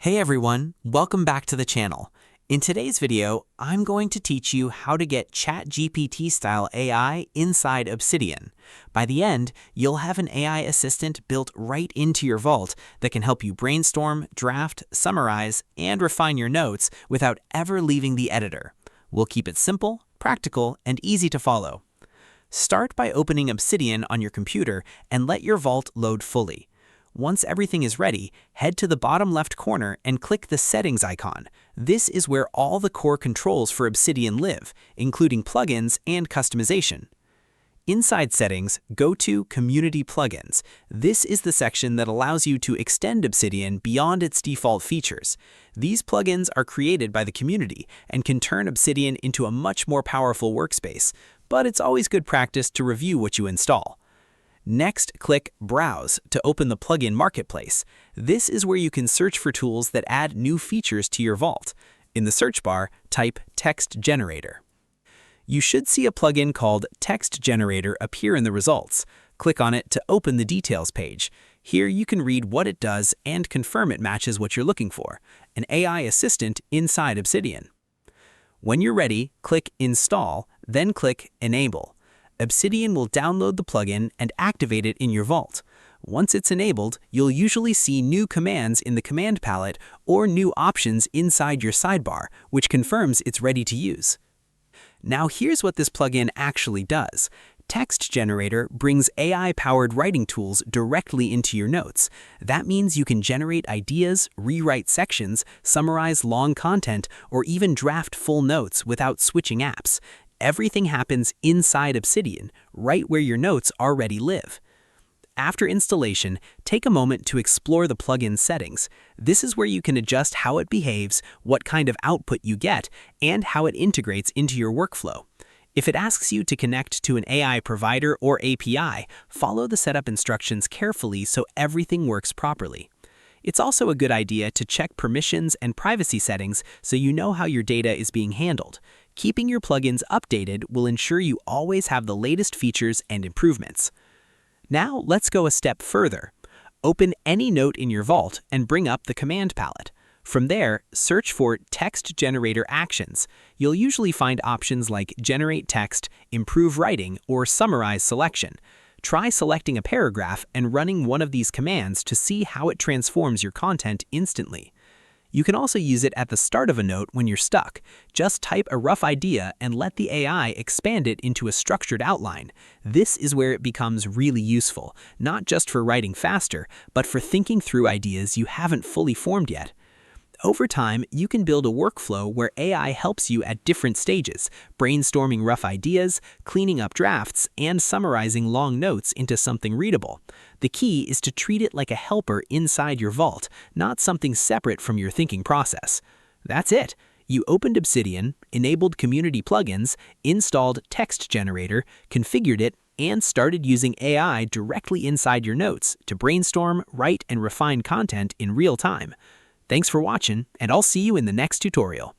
Hey everyone, welcome back to the channel. In today's video, I'm going to teach you how to get ChatGPT style AI inside Obsidian. By the end, you'll have an AI assistant built right into your vault that can help you brainstorm, draft, summarize, and refine your notes without ever leaving the editor. We'll keep it simple, practical, and easy to follow. Start by opening Obsidian on your computer and let your vault load fully. Once everything is ready, head to the bottom left corner and click the Settings icon. This is where all the core controls for Obsidian live, including plugins and customization. Inside Settings, go to Community Plugins. This is the section that allows you to extend Obsidian beyond its default features. These plugins are created by the community and can turn Obsidian into a much more powerful workspace, but it's always good practice to review what you install. Next, click Browse to open the plugin marketplace. This is where you can search for tools that add new features to your vault. In the search bar, type Text Generator. You should see a plugin called Text Generator appear in the results. Click on it to open the details page. Here you can read what it does and confirm it matches what you're looking for, an AI assistant inside Obsidian. When you're ready, click Install, then click Enable. Obsidian will download the plugin and activate it in your vault. Once it's enabled, you'll usually see new commands in the command palette or new options inside your sidebar, which confirms it's ready to use. Now here's what this plugin actually does. Text Generator brings AI-powered writing tools directly into your notes. That means you can generate ideas, rewrite sections, summarize long content, or even draft full notes without switching apps. Everything happens inside Obsidian, right where your notes already live. After installation, take a moment to explore the plugin settings. This is where you can adjust how it behaves, what kind of output you get, and how it integrates into your workflow. If it asks you to connect to an AI provider or API, follow the setup instructions carefully so everything works properly. It's also a good idea to check permissions and privacy settings so you know how your data is being handled. Keeping your plugins updated will ensure you always have the latest features and improvements. Now let's go a step further. Open any note in your vault and bring up the command palette. From there, search for Text Generator Actions. You'll usually find options like Generate Text, Improve Writing, or Summarize Selection. Try selecting a paragraph and running one of these commands to see how it transforms your content instantly. You can also use it at the start of a note when you're stuck. Just type a rough idea and let the AI expand it into a structured outline. This is where it becomes really useful, not just for writing faster, but for thinking through ideas you haven't fully formed yet. Over time, you can build a workflow where AI helps you at different stages, brainstorming rough ideas, cleaning up drafts, and summarizing long notes into something readable. The key is to treat it like a helper inside your vault, not something separate from your thinking process. That's it. You opened Obsidian, enabled community plugins, installed Text Generator, configured it, and started using AI directly inside your notes to brainstorm, write, and refine content in real time. Thanks for watching, and I'll see you in the next tutorial.